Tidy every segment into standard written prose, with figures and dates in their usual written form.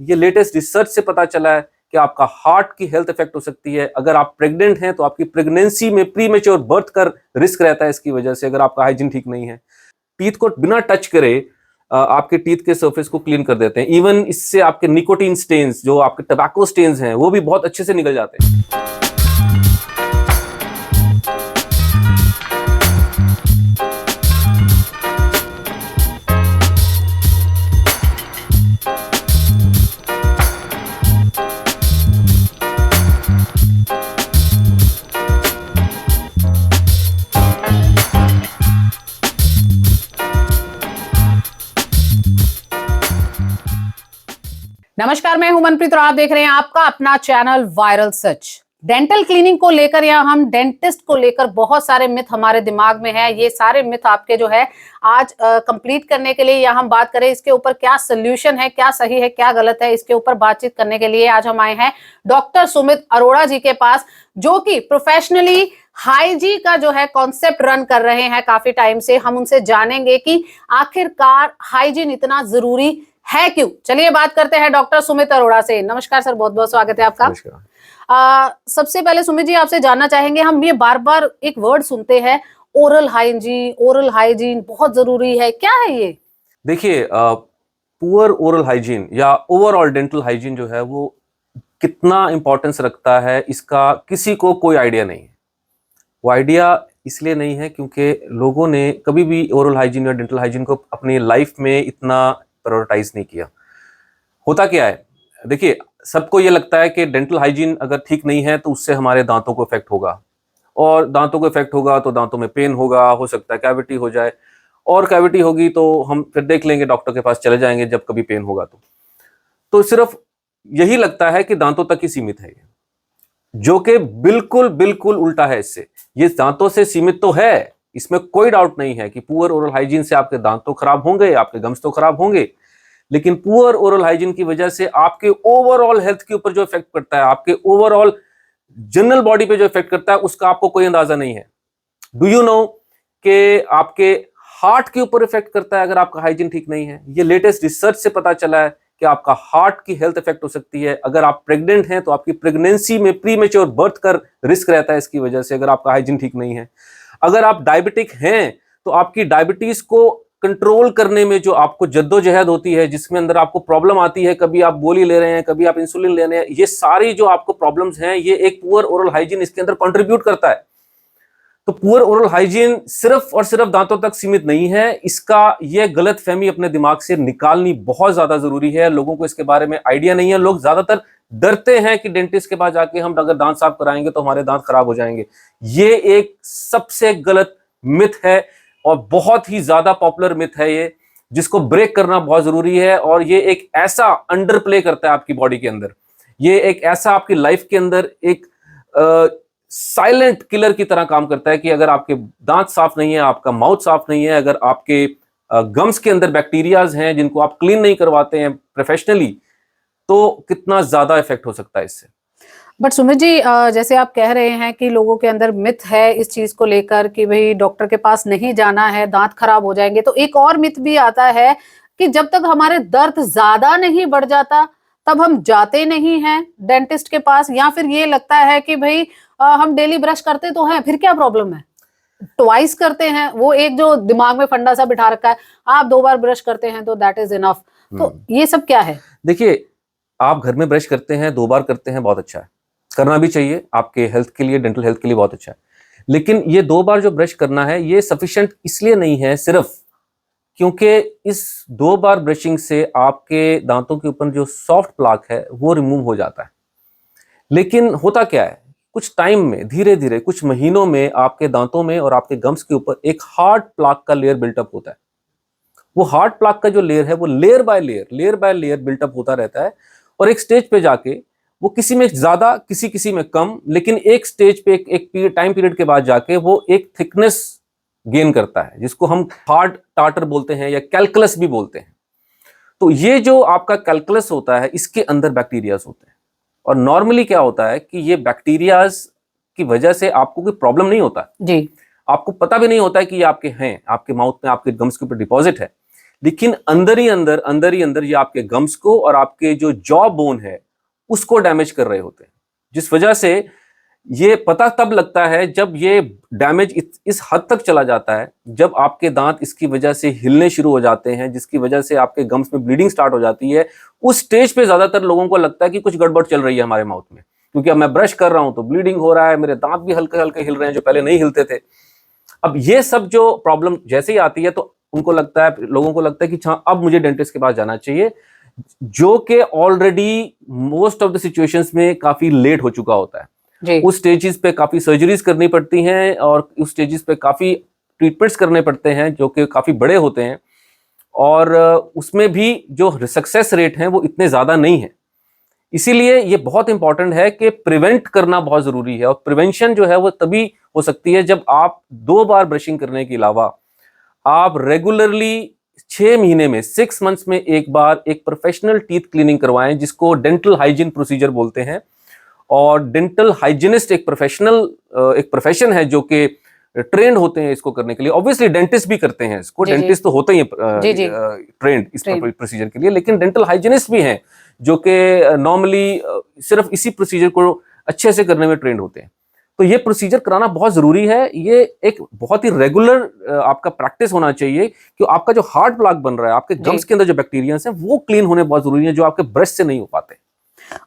ये latest research से पता चला है कि आपका हार्ट की हेल्थ इफेक्ट हो सकती है। अगर आप प्रेग्नेंट हैं तो आपकी प्रेगनेंसी में प्रीमेच्योर बर्थ का रिस्क रहता है इसकी वजह से, अगर आपका हाइजीन ठीक नहीं है। टीथ को बिना टच करे आपके टीथ के सरफेस को क्लीन कर देते हैं। इवन इससे आपके निकोटीन स्टेन्स, जो आपके टबैको स्टेन्स हैं, वो भी बहुत अच्छे से निकल जाते हैं। नमस्कार, मैं हूं मनप्रीत और आप देख रहे हैं आपका अपना चैनल वायरल सच। डेंटल क्लीनिंग को लेकर या हम डेंटिस्ट को लेकर बहुत सारे मिथ हमारे दिमाग में है। ये सारे मिथ आपके जो है आज कंप्लीट करने के लिए या हम बात करें इसके ऊपर क्या सोल्यूशन है, क्या सही है, क्या गलत है, इसके ऊपर बातचीत करने के लिए आज हम आए हैं डॉक्टर सुमित अरोड़ा जी के पास, जो कि प्रोफेशनली हाइजीन का जो है कॉन्सेप्ट रन कर रहे हैं काफी टाइम से। हम उनसे जानेंगे कि आखिरकार हाइजीन इतना जरूरी है क्यों। चलिए बात करते हैं डॉक्टर सुमित अरोड़ा से। नमस्कार सर, बहुत बहुत स्वागत है आपका। सबसे पहले सुमित जी आपसे जानना चाहेंगे, हम ये बार बार एक वर्ड सुनते हैं ओरल हाइजीन बहुत जरूरी है, क्या है ये? देखिए, पुअर ओरल हाइजीन या ओवरऑल डेंटल हाइजीन जो है वो कितना इंपॉर्टेंस रखता है, इसका किसी को कोई आइडिया नहीं है। वो आइडिया इसलिए नहीं है क्योंकि लोगों ने कभी भी ओरल हाइजीन या डेंटल हाइजीन को अपनी लाइफ में इतना प्रायोरिटाइज नहीं किया। होता क्या है, देखिए, सबको ये लगता है कि डेंटल हाइजीन अगर ठीक नहीं है तो उससे हमारे दांतों को इफेक्ट होगा, और दांतों को इफेक्ट होगा तो दांतों में पेन होगा, हो सकता है कैविटी हो जाए, और कैविटी होगी तो हम फिर देख लेंगे, डॉक्टर के पास चले जाएंगे जब कभी पेन होगा तो सिर्फ यही लगता है कि दांतों तक ही सीमित है, जो कि बिल्कुल बिल्कुल उल्टा है। इससे ये दांतों से सीमित तो है, इसमें कोई डाउट नहीं है कि पुअर ओरल हाइजीन से आपके दांत तो खराब होंगे, आपके गम्स तो खराब होंगे, लेकिन पुअर ओरल हाइजीन की वजह से आपके ओवरऑल हेल्थ के ऊपर जो इफेक्ट पड़ता है, आपके ओवरऑल जनरल बॉडी पे जो इफेक्ट करता है, उसका आपको कोई अंदाजा नहीं है। डू यू नो कि आपके हार्ट के ऊपर इफेक्ट करता है अगर आपका हाइजीन ठीक नहीं है। ये लेटेस्ट रिसर्च से पता चला है कि आपका हार्ट की हेल्थ इफेक्ट हो सकती है। अगर आप प्रेग्नेंट हैं तो आपकी प्रेगनेंसी में प्रीमेच्योर बर्थ का रिस्क रहता है इसकी वजह से, अगर आपका हाइजीन ठीक नहीं है। अगर आप डायबिटिक हैं तो आपकी डायबिटीज को कंट्रोल करने में जो आपको जद्दोजहद होती है, जिसमें अंदर आपको प्रॉब्लम आती है, कभी आप गोली ले रहे हैं, कभी आप इंसुलिन ले रहे हैं, ये सारी जो आपको प्रॉब्लम्स हैं, ये एक पुअर ओरल हाइजीन इसके अंदर कंट्रीब्यूट करता है। तो पुअर ओरल हाइजीन सिर्फ और सिर्फ दांतों तक सीमित नहीं है, इसका ये गलत फहमी अपने दिमाग से निकालनी बहुत ज्यादा जरूरी है। लोगों को इसके बारे में आइडिया नहीं है। लोग ज्यादातर डरते हैं कि डेंटिस्ट के पास जाके हम अगर दांत साफ कराएंगे तो हमारे दांत खराब हो जाएंगे। ये एक सबसे गलत मिथ है और बहुत ही ज्यादा पॉपुलर मिथ है ये, जिसको ब्रेक करना बहुत जरूरी है। और ये एक ऐसा अंडर प्ले करता है आपकी बॉडी के अंदर, ये एक ऐसा आपकी लाइफ के अंदर एक साइलेंट किलर की तरह काम करता है कि अगर आपके दांत साफ नहीं है, आपका माउथ साफ नहीं है, अगर आपके गम्स के अंदर बैक्टीरियाज हैं जिनको आप क्लीन नहीं करवाते हैं प्रोफेशनली, तो कितना ज्यादा इफेक्ट हो सकता है इससे। बट सुमित जी, जैसे आप कह रहे हैं कि लोगों के अंदर मिथ है इस चीज को लेकर कि भाई डॉक्टर के पास नहीं जाना है, दांत खराब हो जाएंगे, तो एक और मिथ भी आता है कि जब तक हमारे दर्द ज्यादा नहीं बढ़ जाता तब हम जाते नहीं हैं डेंटिस्ट के पास, या फिर ये लगता है कि भाई हम डेली ब्रश करते तो हैं, फिर क्या प्रॉब्लम है, ट्वाइस करते हैं, वो एक जो दिमाग में फंडा सा बिठा रखा है, आप 2 बार ब्रश करते हैं तो दैट इज इनफ। तो ये सब क्या है? देखिए, आप घर में ब्रश करते हैं, 2 बार करते हैं, बहुत अच्छा है, करना भी चाहिए, आपके हेल्थ के लिए, डेंटल हेल्थ के लिए बहुत अच्छा है। लेकिन ये 2 बार जो ब्रश करना है ये सफिशिएंट इसलिए नहीं है सिर्फ क्योंकि इस 2 बार ब्रशिंग से आपके दांतों के ऊपर जो सॉफ्ट प्लाक है वो रिमूव हो जाता है। लेकिन होता क्या है, कुछ टाइम में, धीरे धीरे कुछ महीनों में आपके दांतों में और आपके गम्स के ऊपर एक हार्ड प्लाक का लेयर बिल्टअप होता है। वो हार्ड प्लाक का जो लेयर है वो लेयर बाय लेयर बिल्टअप होता रहता है, और एक स्टेज पे जाके वो किसी में ज्यादा, किसी में कम, लेकिन एक स्टेज पे एक टाइम पीरियड के बाद जाके वो एक थिकनेस गेन करता है, जिसको हम हार्ड टार्टर बोलते हैं या कैलकुलस भी बोलते हैं। तो ये जो आपका कैलकुलस होता है, इसके अंदर बैक्टीरियाज होते हैं, और नॉर्मली क्या होता है कि ये बैक्टीरियाज की वजह से आपको कोई प्रॉब्लम नहीं होता जी, आपको पता भी नहीं होता है कि ये आपके हैं, आपके माउथ में, आपके गम्स के ऊपर डिपॉजिट है। लेकिन अंदर ही अंदर ये आपके गम्स को और आपके जो जॉ बोन है उसको डैमेज कर रहे होते हैं, जिस वजह से ये पता तब लगता है जब ये डैमेज इस हद तक चला जाता है, जब आपके दांत इसकी वजह से हिलने शुरू हो जाते हैं, जिसकी वजह से आपके गम्स में ब्लीडिंग स्टार्ट हो जाती है। उस स्टेज पे ज्यादातर लोगों को लगता है कि कुछ गड़बड़ चल रही है हमारे माउथ में, क्योंकि अब मैं ब्रश कर रहा हूं तो ब्लीडिंग हो रहा है, मेरे दांत भी हल्के हल्के हिल रहे हैं जो पहले नहीं हिलते थे। अब ये सब जो प्रॉब्लम जैसे ही आती है तो उनको लगता है, लोगों को लगता है कि हाँ अब मुझे डेंटिस्ट के पास जाना चाहिए, जो कि already most of the situations में काफी लेट हो चुका होता है। उस स्टेजेस पे काफी सर्जरीज करनी पड़ती हैं और उस स्टेजेस पे काफी ट्रीटमेंट्स करने पड़ते हैं जो कि काफी बड़े होते हैं, और उसमें भी जो सक्सेस रेट है वो इतने ज्यादा नहीं है। इसीलिए ये बहुत इंपॉर्टेंट है कि प्रिवेंट करना बहुत जरूरी है, और प्रिवेंशन जो है वो तभी हो सकती है जब आप 2 बार ब्रशिंग करने के अलावा आप रेगुलरली 6 महीने में 6 मंथ्स में एक बार एक प्रोफेशनल टीथ क्लीनिंग करवाएं, जिसको डेंटल हाइजीन प्रोसीजर बोलते हैं। और डेंटल हाइजीनिस्ट एक प्रोफेशन है जो कि ट्रेंड होते हैं इसको करने के लिए। ऑब्वियसली डेंटिस्ट भी करते हैं इसको, डेंटिस्ट तो होते ही ट्रेंड इस प्रोसीजर के लिए, लेकिन डेंटल हाइजीनिस्ट भी हैं जो कि नॉर्मली सिर्फ इसी प्रोसीजर को अच्छे से करने में ट्रेंड होते हैं। तो ये प्रोसीजर कराना बहुत जरूरी है। ये एक बहुत ही रेगुलर आपका प्रैक्टिस होना चाहिए कि आपका जो हार्ड प्लाक बन रहा है, आपके गम्स के अंदर जो बैक्टीरिया हैं वो क्लीन होने बहुत जरूरी है, जो आपके ब्रश से नहीं हो पाते।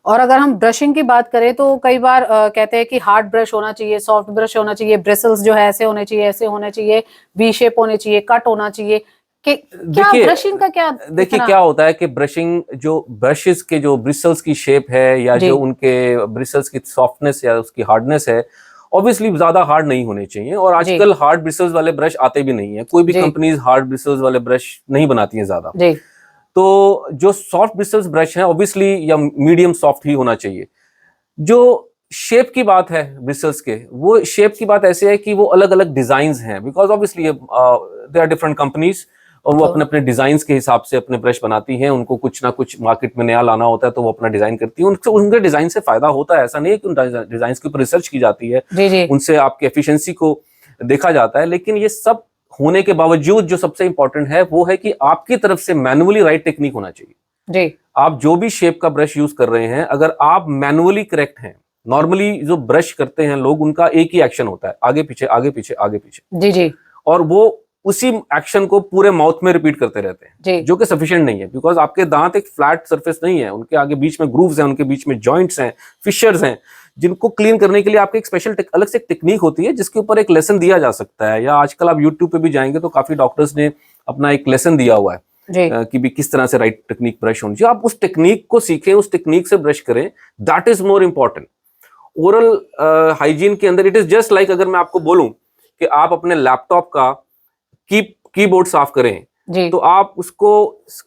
और अगर हम ब्रशिंग की बात करें तो कई बार कहते हैं कि हार्ड ब्रश होना चाहिए, सॉफ्ट ब्रश होना चाहिए, ब्रिसल्स जो है ऐसे होने चाहिए, ऐसे होने चाहिए, वी शेप होने चाहिए, कट होना चाहिए। कि क्या ब्रशिंग का क्या देखिए क्या होता है कि ब्रशिंग जो ब्रशेस के जो ब्रिसल्स की शेप है या जो उनके ब्रिसल्स की सॉफ्टनेस या उसकी हार्डनेस है, ऑब्वियसली ज्यादा हार्ड नहीं होने चाहिए। और आजकल हार्ड ब्रिसल्स वाले ब्रश आते भी नहीं है, कोई भी कंपनीज हार्ड ब्रिसल्स वाले ब्रश नहीं बनाती है ज्यादा। तो जो सॉफ्ट ब्रिसल्स ब्रश है ऑब्वियसली या मीडियम सॉफ्ट ही होना चाहिए। जो शेप की बात है ब्रिसल्स के, वो शेप की बात ऐसे है कि वो अलग अलग डिजाइन्स हैं, because obviously they are different companies और वो अपने अपने डिजाइन के हिसाब से अपने ब्रश बनाती हैं। उनको कुछ ना कुछ मार्केट में नया लाना होता है तो वो अपना डिजाइन करती है। उनके डिजाइन से फायदा होता है, ऐसा नहीं है कि उन डिजाइन के ऊपर रिसर्च की जाती है, उनसे आपकी एफिशिएंसी को देखा जाता है। लेकिन ये सब होने के बावजूद जो सबसे इंपॉर्टेंट है वो है कि आपकी तरफ से मैनुअली राइट टेक्निक होना चाहिए। आप जो भी शेप का ब्रश यूज कर रहे हैं, अगर आप मैनुअली करेक्ट हैं, नॉर्मली जो ब्रश करते हैं लोग उनका एक ही एक्शन होता है, आगे पीछे आगे पीछे आगे पीछे, और वो उसी एक्शन को पूरे माउथ में रिपीट करते रहते हैं, जो कि सफिशिएंट नहीं है। बिकॉज आपके दांत एक फ्लैट सरफेस नहीं है, उनके आगे बीच में ग्रूव्स हैं, उनके बीच में जॉइंट्स हैं, फिशर्स हैं, जिनको क्लीन करने के लिए आपके एक स्पेशल अलग से टेक्निक होती है, जिसके ऊपर एक लेसन दिया जा सकता है। या आजकल आप यूट्यूब पे भी जाएंगे तो काफी डॉक्टर्स ने अपना एक लेसन दिया हुआ है कि भी किस तरह से राइट टेक्निक ब्रश होनी चाहिए। आप उस टेक्निक को सीखें, उस टेक्निक से ब्रश करें, that is more important. Oral hygiene के अंदर इट इज जस्ट लाइक अगर मैं आपको बोलूं कि आप अपने लैपटॉप का कीबोर्ड साफ करें तो आप उसको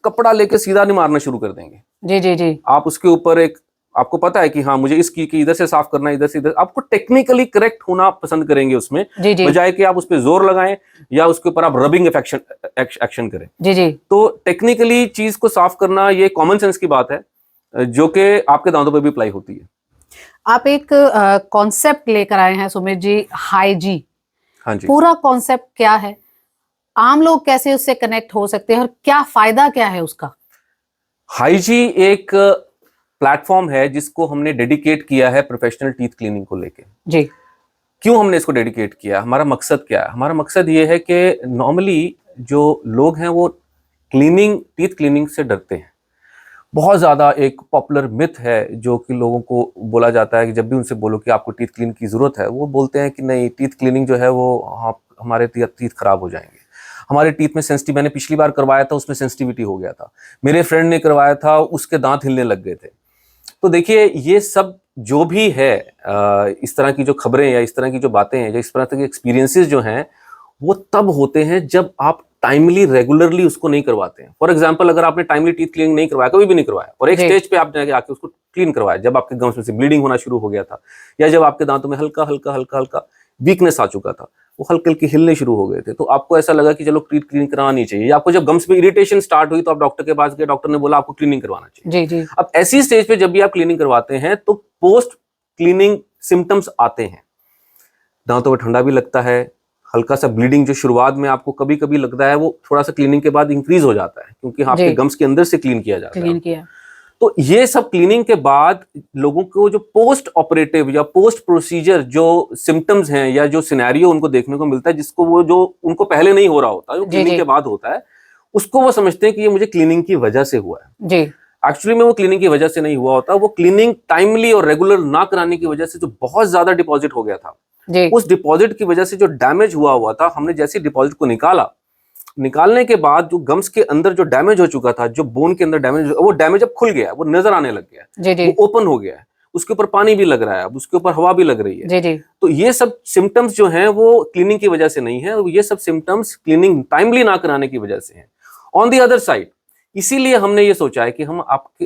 कपड़ा लेके सीधा नहीं मारना शुरू कर देंगे। आप उसके ऊपर एक, आपको पता है कि हाँ मुझे इस की इधर से साफ करना है, इधर से इधर, आपको टेक्निकली करेक्ट होना पसंद करेंगे उसमें, बजाय कि आप उस पर जोर लगाएं या उसके ऊपर आप रबिंग एक्शन करें। तो टेक्निकली चीज को साफ करना ये कॉमन सेंस की बात है, जो कि आपके दांतों पर भी अप्लाई होती है। आप एक कॉन्सेप्ट लेकर आए हैं सुमित जी, हाइजीन। हाँ जी, पूरा कॉन्सेप्ट क्या है, आम लोग कैसे उससे कनेक्ट हो सकते हैं और क्या फायदा क्या है उसका? हाइजीन एक प्लेटफॉर्म है जिसको हमने डेडिकेट किया है प्रोफेशनल टीथ क्लीनिंग को लेके। क्यों हमने इसको डेडिकेट किया, हमारा मकसद क्या है? हमारा मकसद ये है कि नॉर्मली जो लोग हैं वो टीथ क्लीनिंग से डरते हैं। बहुत ज्यादा एक पॉपुलर मिथ है जो कि लोगों को बोला जाता है कि जब भी उनसे बोलो कि आपको टीथ क्लीन की जरूरत है, वो बोलते हैं कि नहीं, टीथ क्लीनिंग जो है वो हमारे टीथ खराब हो जाएंगे, हमारे टीथ में सेंसिटिव, मैंने पिछली बार करवाया था उसमें सेंसिटिविटी हो गया था, मेरे फ्रेंड ने करवाया था उसके दांत हिलने लग गए थे। तो देखिए ये सब जो भी है, इस तरह की जो खबरें या इस तरह की जो बातें हैं या इस तरह के एक्सपीरियंसेस जो हैं, वो तब होते हैं जब आप टाइमली रेगुलरली उसको नहीं करवाते हैं। फॉर एग्जांपल, अगर आपने टाइमली टीथ क्लीनिंग नहीं करवाया, कभी भी नहीं करवाया, और एक स्टेज पे आपने आके उसको क्लीन करवाया जब आपके गम्स में से ब्लीडिंग होना शुरू हो गया था, या जब आपके दांतों में हल्का हल्का हल्का हल्का वीकनेस आ चुका था, वो हल्के हल्के हिलने शुरू हो गए थे, तो आपको ऐसा लगा कि चलो टीथ क्लीनिंग करानी चाहिए। आपको जब गम्स में इरिटेशन स्टार्ट हुई तो आप डॉक्टर के पास गए, डॉक्टर ने बोला आपको क्लीनिंग करवाना चाहिए। अब ऐसी स्टेज पे जब भी आप क्लीनिंग करवाते हैं तो पोस्ट क्लीनिंग सिम्टम्स आते हैं, दांतों में ठंडा भी लगता है, हल्का सा ब्लीडिंग जो शुरुआत में आपको कभी कभी लगता है वो थोड़ा सा क्लीनिंग के बाद इंक्रीज हो जाता है, क्योंकि आपके जी। गम्स के अंदर से क्लीन किया जाता है। क्लीन किया। तो ये सब क्लीनिंग के बाद लोगों को जो पोस्ट ऑपरेटिव या पोस्ट प्रोसीजर जो सिम्टम्स हैं या जो सिनेरियो उनको देखने को मिलता है, जिसको वो जो उनको पहले नहीं हो रहा होता, जो जी, क्लीनिंग जी। के बाद होता है, उसको वो समझते हैं कि ये मुझे क्लीनिंग की वजह से हुआ है। जी। एक्चुअली में वो क्लीनिंग की वजह से नहीं हुआ होता, वो क्लीनिंग टाइमली और रेगुलर ना कराने की वजह से जो बहुत ज्यादा डिपॉजिट हो गया था, जी। उस डिपॉजिट की वजह से जो डैमेज हुआ था, हमने जैसे डिपॉजिट को निकालने के बाद जो गम्स के अंदर जो डैमेज हो चुका था, जो बोन के अंदर डैमेज, वो डैमेज अब खुल गया, वो नजर आने लग गया, जी, जी। वो ओपन हो गया है, उसके ऊपर पानी भी लग रहा है, अब उसके ऊपर हवा भी लग रही है। जी, जी। तो ये सब सिम्टम्स जो हैं वो क्लीनिंग की वजह से नहीं है, ये सब सिम्टम्स क्लीनिंग टाइमली ना कराने की वजह से हैं। ऑन दी अदर साइड, इसीलिए हमने ये सोचा है कि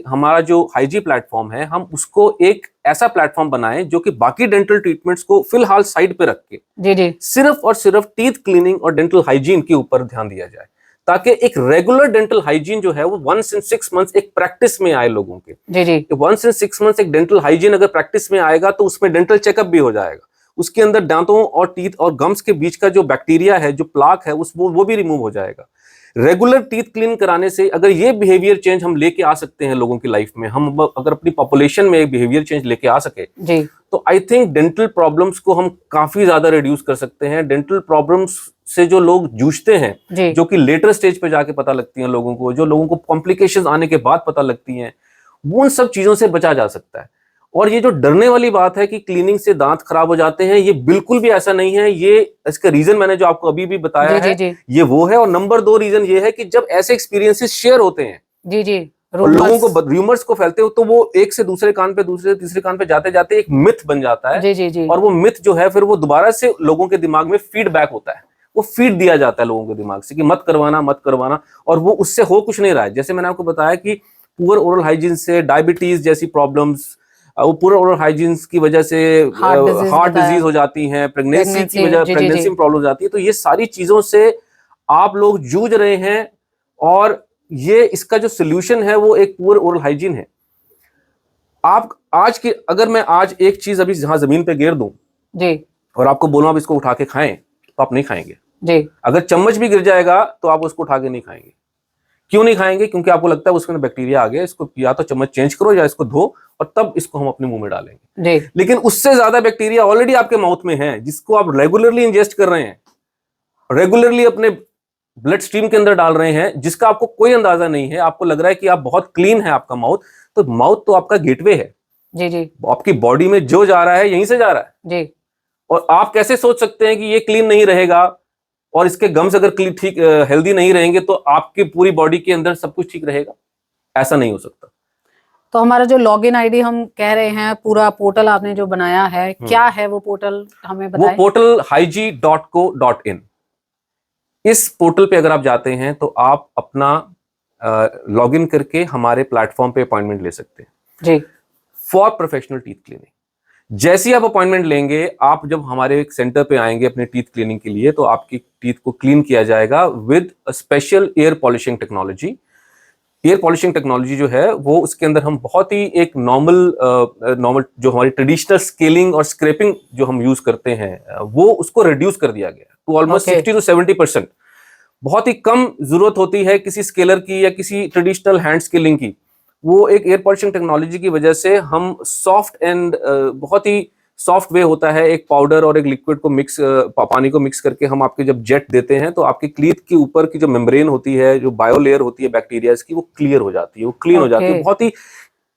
हमारा जो हाइजी प्लेटफॉर्म है, हम उसको एक ऐसा प्लेटफॉर्म बनाएं जो कि बाकी डेंटल ट्रीटमेंट्स को फिलहाल साइड पे रख के जी, जी। सिर्फ और सिर्फ टीथ क्लीनिंग और डेंटल हाइजीन के ऊपर ध्यान दिया जाए, ताकि एक रेगुलर डेंटल हाइजीन जो है वो 1 in 6 months एक प्रैक्टिस में आए लोगों के। जी, जी। 1 in 6 months एक डेंटल हाइजीन अगर प्रैक्टिस में आएगा तो उसमें डेंटल चेकअप भी हो जाएगा, उसके अंदर दांतों और टीथ और गम्स के बीच का जो बैक्टीरिया है, जो प्लाक है, वो भी रिमूव हो जाएगा। रेगुलर टीथ क्लीन कराने से अगर ये बिहेवियर चेंज हम लेके आ सकते हैं लोगों की लाइफ में, हम अगर अपनी पॉपुलेशन में बिहेवियर चेंज लेके आ सके, जी। तो आई थिंक डेंटल प्रॉब्लम्स को हम काफी ज्यादा रिड्यूस कर सकते हैं। डेंटल प्रॉब्लम्स से जो लोग जूझते हैं, जी। जो कि लेटर स्टेज पे जाके पता लगती हैं लोगों को, जो लोगों को कॉम्प्लिकेशंस आने के बाद पता लगती हैं, वो उन सब चीजों से बचा जा सकता है। और ये जो डरने वाली बात है कि क्लीनिंग से दांत खराब हो जाते हैं, ये बिल्कुल भी ऐसा नहीं है। ये इसका रीजन मैंने जो आपको अभी भी बताया जी, है, जी, जी। ये वो है। और नंबर 2 रीजन ये है कि जब ऐसे एक्सपीरियंसेस शेयर होते हैं जी, जी। और लोगों रूमर्स। को रूमर्स को फैलते हो, तो वो एक से दूसरे कान पे, दूसरे से तीसरे कान पे जाते जाते एक मिथ बन जाता है। जी, जी, जी। और वो मिथ जो है फिर वो दोबारा से लोगों के दिमाग में फीडबैक होता है, वो फीड दिया जाता है लोगों के दिमाग से कि मत करवाना, मत करवाना। और वो उससे हो कुछ नहीं रहा है। जैसे मैंने आपको बताया कि पुअर ओरल हाइजीन से डायबिटीज जैसी प्रॉब्लम्स, वो पुअर ओरल हाइजीन की वजह से हार्ट डिजीज हो जाती है, प्रेगनेंसी की वजह, प्रेगनेंसी में प्रॉब्लम हो जाती है। तो ये सारी चीजों से आप लोग जूझ रहे हैं, और ये इसका जो सोल्यूशन है वो एक पुअर ओरल हाइजीन है। आप अगर मैं आज एक चीज अभी यहां जमीन पे गिर दूं जी। और आपको बोलूं आप इसको उठा के खाएं, तो आप नहीं खाएंगे। जी। अगर चम्मच भी गिर जाएगा तो आप उसको उठा के नहीं खाएंगे। क्यों नहीं खाएंगे? क्योंकि आपको लगता है उसके अंदर बैक्टीरिया आ गया, इसको या तो चम्मच चेंज करो या इसको धो और तब इसको हम अपने मुंह में डालेंगे। जी। लेकिन उससे ज्यादा बैक्टीरिया ऑलरेडी आपके माउथ में है, जिसको आप रेगुलरली इंजेस्ट कर रहे हैं, रेगुलरली अपने ब्लड स्ट्रीम के अंदर डाल रहे हैं, जिसका आपको कोई अंदाजा नहीं है। आपको लग रहा है कि आप बहुत क्लीन है आपका माउथ, तो माउथ तो आपका गेटवे है। जी, जी। आपकी बॉडी में जो जा रहा है यहीं से जा रहा है। जी। और आप कैसे सोच सकते हैं कि ये क्लीन नहीं रहेगा और इसके गम्स अगर ठीक हेल्दी नहीं रहेंगे तो आपकी पूरी बॉडी के अंदर सब कुछ ठीक रहेगा? ऐसा नहीं हो सकता। तो हमारा जो लॉगिन आईडी हम कह रहे हैं, पूरा पोर्टल आपने जो बनाया है, क्या है वो पोर्टल, हमें वो बताएं। Portal hygie.co.in। इस पोर्टल पे अगर आप जाते हैं तो आप अपना लॉगिन करके हमारे प्लेटफॉर्म पे अपॉइंटमेंट ले सकते हैं जी। For professional teeth cleaning. जैसे ही आप अपॉइंटमेंट लेंगे, आप जब हमारे एक सेंटर पे आएंगे अपने टीथ क्लीनिंग के लिए, तो आपकी टीथ को क्लीन किया जाएगा with special air polishing technology. Air polishing technology जो है वो, उसके अंदर हम बहुत ही एक नॉर्मल जो हमारी ट्रेडिशनल स्केलिंग और स्क्रैपिंग जो हम यूज करते हैं, वो उसको रिड्यूस कर दिया गया टू ऑलमोस्ट 60 to 70%। बहुत ही कम जरूरत होती है किसी स्केलर की या किसी ट्रेडिशनल हैंड स्केलिंग की। वो एक एयर पॉलिशिंग टेक्नोलॉजी की वजह से हम सॉफ्ट एंड बहुत ही सॉफ्ट वे होता है, एक पाउडर और एक लिक्विड को पानी को मिक्स करके हम आपके जब जेट देते हैं, तो आपकी क्लीथ के ऊपर की जो मेम्ब्रेन होती है, जो बायो लेयर होती है बैक्टीरिया की, वो क्लियर हो जाती है, वो क्लीन हो जाती है। बहुत ही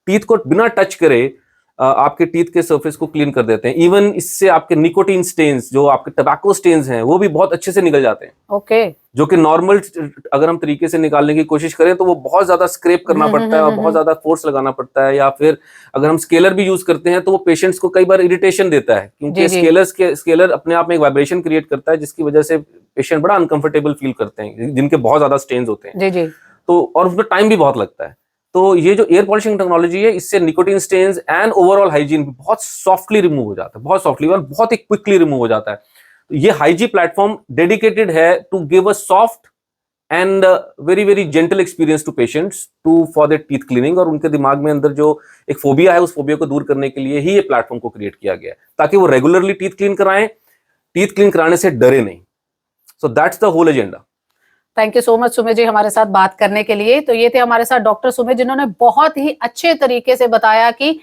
टीथ को बिना टच करे आपके टीथ के सरफेस को क्लीन कर देते हैं। इवन इससे आपके निकोटीन स्टेन्स, जो आपके टबैको स्टेन्स हैं, वो भी बहुत अच्छे से निकल जाते हैं। ओके। जो कि नॉर्मल अगर हम तरीके से निकालने की कोशिश करें तो वो बहुत ज्यादा स्क्रैप करना पड़ता है और बहुत ज्यादा फोर्स लगाना पड़ता है। या फिर अगर हम स्केलर भी यूज करते हैं तो वो पेशेंट्स को कई बार इरिटेशन देता है, क्योंकि स्केलर अपने आप में एक वाइब्रेशन क्रिएट करता है, जिसकी वजह से पेशेंट बड़ा अनकंफर्टेबल फील करते हैं, जिनके बहुत ज्यादा स्टेन्स होते हैं। जी, जी। तो और उसमें टाइम भी बहुत लगता है। तो ये जो एयर पॉलिशिंग टेक्नोलॉजी है, इससे nicotine stains and overall hygiene बहुत सॉफ्टली रिमूव हो जाता है, बहुत सॉफ्टली और बहुत ही क्विकली रिमूव हो जाता है। तो ये हाइजी प्लेटफॉर्म डेडिकेटेड है to give a soft and very very gentle experience to patients for their teeth cleaning. और उनके दिमाग में अंदर जो एक फोबिया है, उस फोबिया को दूर करने के लिए ही ये प्लेटफॉर्म को क्रिएट किया गया है, ताकि वो रेगुलरली टीथ क्लीन कराएं, टीथ क्लीन कराने से डरे नहीं। So that's the whole agenda. Thank you so much Sumit ji हमारे साथ बात करने के लिए। तो ये थे हमारे साथ डॉक्टर सुमित जिन्होंने बहुत ही अच्छे तरीके से बताया कि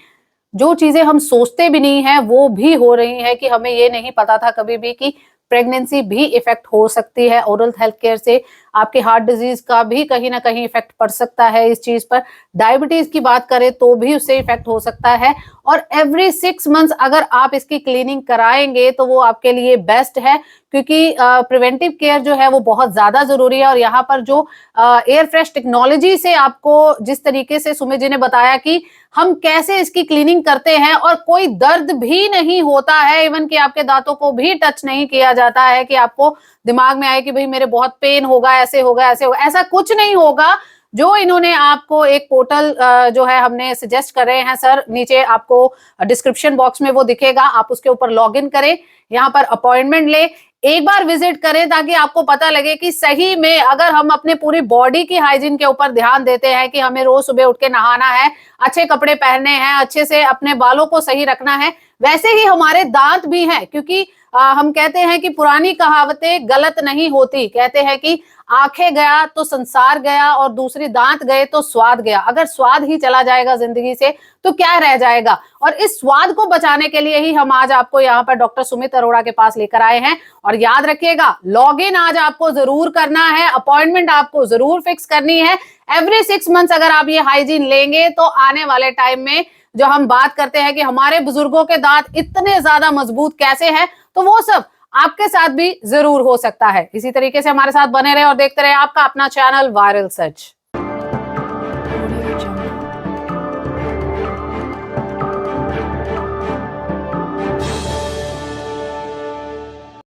जो चीजें हम सोचते भी नहीं है वो भी हो रही है, कि हमें ये नहीं पता था कभी भी कि प्रेगनेंसी भी इफेक्ट हो सकती है ओरल हेल्थ केयर से। आपके हार्ट डिजीज का भी कहीं ना कहीं इफेक्ट पड़ सकता है इस चीज पर। डायबिटीज की बात करें तो भी उससे इफेक्ट हो सकता है। और एवरी 6 मंथ्स अगर आप इसकी क्लीनिंग कराएंगे तो वो आपके लिए बेस्ट है, क्योंकि प्रिवेंटिव केयर जो है वो बहुत ज्यादा जरूरी है। और यहाँ पर जो एयर फ्रेश टेक्नोलॉजी से आपको जिस तरीके से सुमित जी ने बताया कि हम कैसे इसकी क्लीनिंग करते हैं और कोई दर्द भी नहीं होता है, इवन कि आपके दांतों को भी टच नहीं किया जाता है कि आपको दिमाग में आए कि भाई मेरे बहुत पेन होगा, ऐसे होगा, ऐसे होगा, ऐसा कुछ नहीं होगा। जो इन्होंने आपको एक पोर्टल जो है हमने सजेस्ट कर रहे हैं सर, नीचे आपको डिस्क्रिप्शन बॉक्स में वो दिखेगा, आप उसके ऊपर लॉग इन करें, यहाँ पर अपॉइंटमेंट ले, एक बार विजिट करें ताकि आपको पता लगे कि सही में अगर हम अपने पूरी बॉडी की हाइजीन के ऊपर ध्यान देते हैं कि हमें रोज सुबह उठ के नहाना है, अच्छे कपड़े पहनने हैं, अच्छे से अपने बालों को सही रखना है, वैसे ही हमारे दांत भी हैं। क्योंकि हम कहते हैं कि पुरानी कहावतें गलत नहीं होती, कहते हैं कि आंखें गया तो संसार गया और दूसरी दांत गए तो स्वाद गया। अगर स्वाद ही चला जाएगा जिंदगी से तो क्या रह जाएगा। और इस स्वाद को बचाने के लिए ही हम आज आपको यहाँ पर डॉक्टर सुमित अरोड़ा के पास लेकर आए हैं। और याद रखिएगा, लॉग इन आज आपको जरूर करना है, अपॉइंटमेंट आपको जरूर फिक्स करनी है। एवरी 6 मंथ्स अगर आप ये हाइजीन लेंगे तो आने वाले टाइम में जो हम बात करते हैं कि हमारे बुजुर्गों के दांत इतने ज्यादा मजबूत कैसे हैं, तो वो सब आपके साथ भी जरूर हो सकता है। इसी तरीके से हमारे साथ बने रहे और देखते रहे आपका अपना चैनल वायरल सर्च।